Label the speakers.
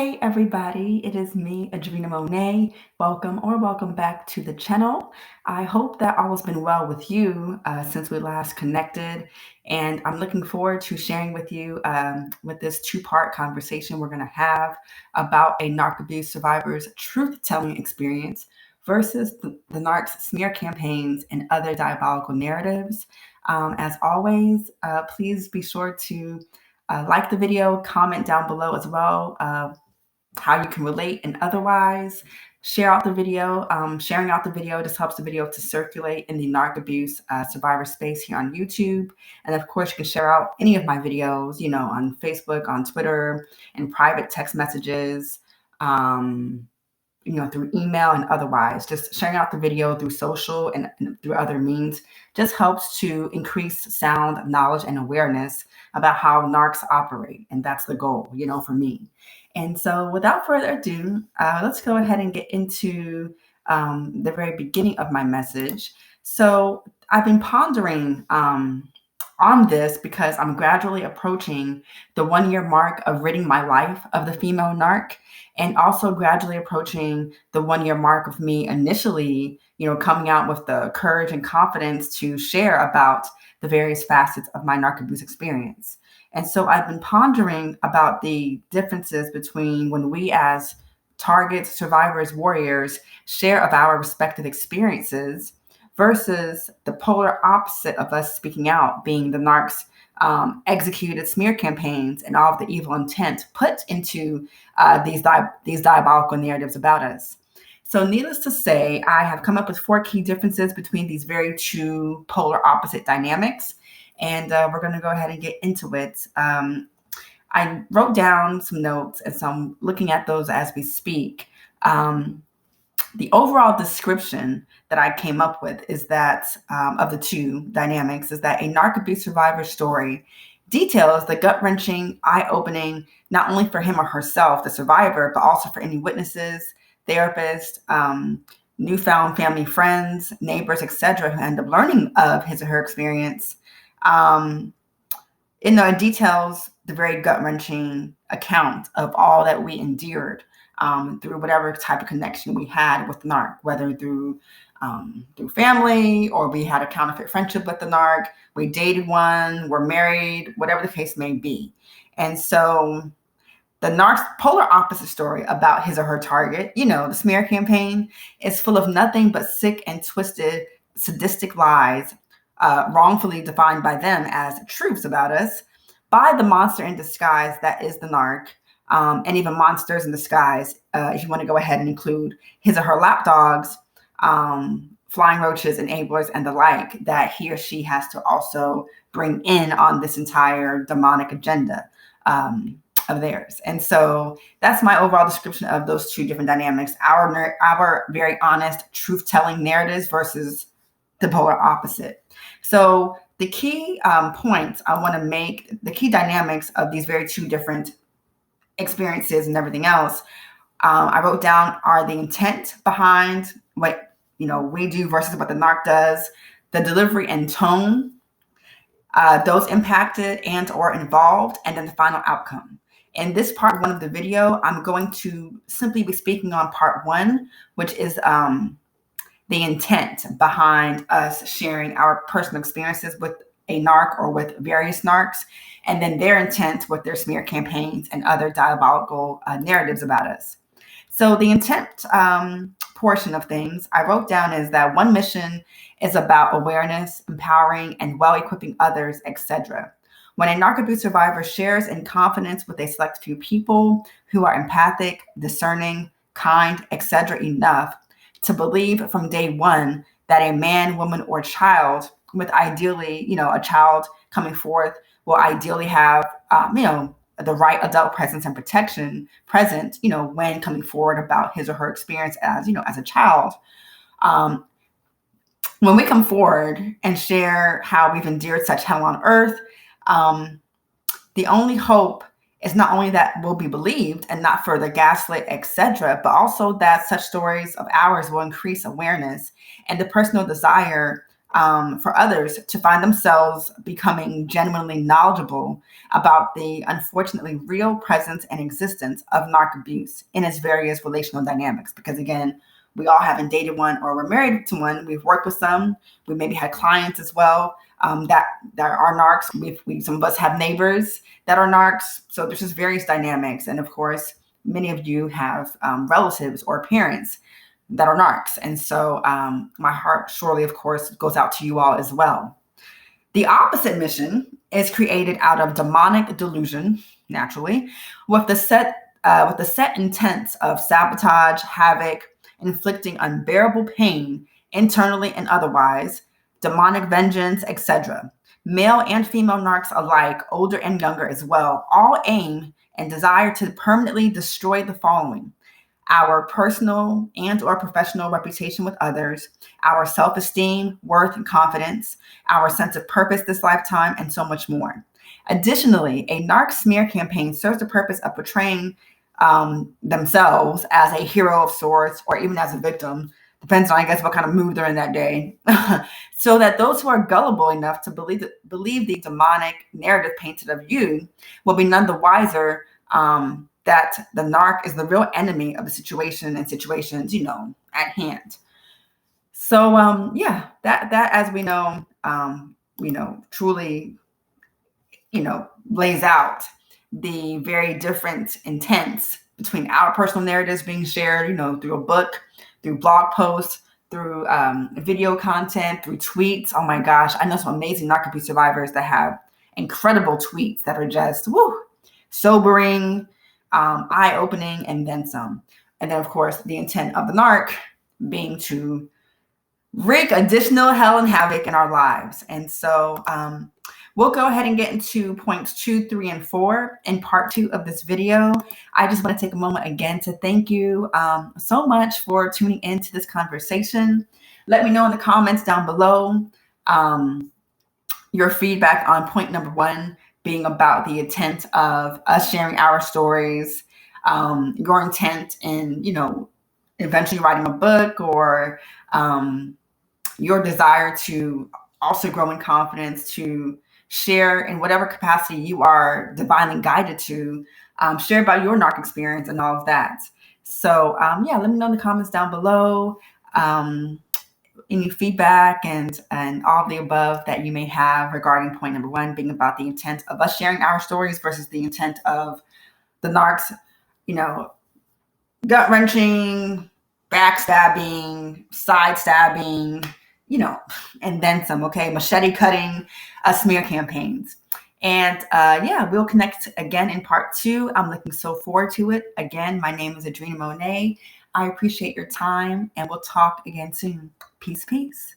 Speaker 1: Hey everybody, it is me, Adrena Monet. Welcome back to the channel. I hope that all has been well with you since we last connected, and I'm looking forward to sharing with you with this two-part conversation we're going to have about a Narc Abuse survivor's truth-telling experience versus the Narc's smear campaigns and other diabolical narratives. As always, please be sure to like the video, comment down below as well how you can relate and otherwise. Share out the video. Sharing out the video just helps the video to circulate in the Narc Abuse survivor space here on YouTube. And of course, you can share out any of my videos, on Facebook, on Twitter, in private text messages, through email and otherwise. Just sharing out the video through social and through other means just helps to increase sound knowledge and awareness about how narcs operate. And that's the goal, for me. And so without further ado, let's go ahead and get into the very beginning of my message. So I've been pondering on this because I'm gradually approaching the 1-year mark of ridding my life of the female narc, and also gradually approaching the 1-year mark of me initially, coming out with the courage and confidence to share about the various facets of my narc abuse experience. And so I've been pondering about the differences between when we as targets, survivors, warriors share of our respective experiences versus the polar opposite of us speaking out, being the narcs executed smear campaigns and all of the evil intent put into these diabolical narratives about us. So needless to say, I have come up with 4 key differences between these very two polar opposite dynamics. And we're going to go ahead and get into it. I wrote down some notes, and so I'm looking at those as we speak. The overall description that I came up with is that of the two dynamics is that a narc abuse survivor story details the gut-wrenching, eye-opening, not only for him or herself, the survivor, but also for any witnesses, therapists, newfound family friends, neighbors, etc., who end up learning of his or her experience. It details the very gut-wrenching account of all that we endured through whatever type of connection we had with the narc, whether through family, or we had a counterfeit friendship with the narc, we dated one, we're married, whatever the case may be. And so the narc's polar opposite story about his or her target, the smear campaign, is full of nothing but sick and twisted, sadistic lies, wrongfully defined by them as truths about us by the monster in disguise that is the narc, and even monsters in disguise, if you want to go ahead and include his or her lapdogs, flying roaches, enablers, and the like, that he or she has to also bring in on this entire demonic agenda of theirs. And so that's my overall description of those two different dynamics, our very honest, truth-telling narratives versus the polar opposite. So the key points I want to make, the key dynamics of these very two different experiences and everything else, I wrote down are the intent behind what we do versus what the narc does, the delivery and tone, those impacted and or involved, and then the final outcome. In this part 1 of the video, I'm going to simply be speaking on part 1, which is the intent behind us sharing our personal experiences with a narc or with various narcs, and then their intent with their smear campaigns and other diabolical narratives about us. So the intent portion of things I wrote down is that one mission is about awareness, empowering, and well-equipping others, etc. When a narc abuse survivor shares in confidence with a select few people who are empathic, discerning, kind, etc. enough to believe from day one that a man, woman, or child, with ideally, a child coming forth, will ideally have, the right adult presence and protection present, when coming forward about his or her experience as, as a child. When we come forward and share how we've endured such hell on earth, the only hope is not only that we'll be believed and not further gaslit, etc., but also that such stories of ours will increase awareness and the personal desire for others to find themselves becoming genuinely knowledgeable about the unfortunately real presence and existence of narc abuse in its various relational dynamics. Because again, we all haven't dated one or we're married to one. We've worked with some. We maybe had clients as well that are narcs. Some of us have neighbors that are narcs. So there's just various dynamics. And of course, many of you have relatives or parents that are narcs. And so my heart surely, of course, goes out to you all as well. The opposite mission is created out of demonic delusion, naturally, with the set intent of sabotage, havoc, inflicting unbearable pain internally and otherwise, demonic vengeance, etc. Male and female narcs alike, older and younger as well, all aim and desire to permanently destroy the following: our personal and or professional reputation with others, our self-esteem, worth, and confidence, our sense of purpose this lifetime, and so much more. Additionally, a narc smear campaign serves the purpose of portraying themselves as a hero of sorts, or even as a victim, depends on, I guess, what kind of mood they're in that day, so that those who are gullible enough to believe the demonic narrative painted of you will be none the wiser that the narc is the real enemy of the situation and situations, at hand. So, that as we know, truly, lays out the very different intents between our personal narratives being shared, through a book, through blog posts, through video content, through tweets. Oh my gosh, I know some amazing Narc Abuse survivors that have incredible tweets that are just sobering, eye-opening, and then some. And then, of course, the intent of the narc being to wreak additional hell and havoc in our lives. And so we'll go ahead and get into points 2, 3, and 4 in part 2 of this video. I just want to take a moment again to thank you so much for tuning into this conversation. Let me know in the comments down below your feedback on point number 1, being about the intent of us sharing our stories, your intent in, eventually writing a book, or your desire to also grow in confidence, to share in whatever capacity you are divinely guided to, share about your narc experience and all of that. So let me know in the comments down below any feedback and all of the above that you may have regarding point number 1, being about the intent of us sharing our stories versus the intent of the narcs, gut-wrenching, backstabbing, sidestabbing, and then some, okay? Machete cutting, smear campaigns. And we'll connect again in part 2. I'm looking so forward to it. Again, my name is Adrena Monet. I appreciate your time, and we'll talk again soon. Peace, peace.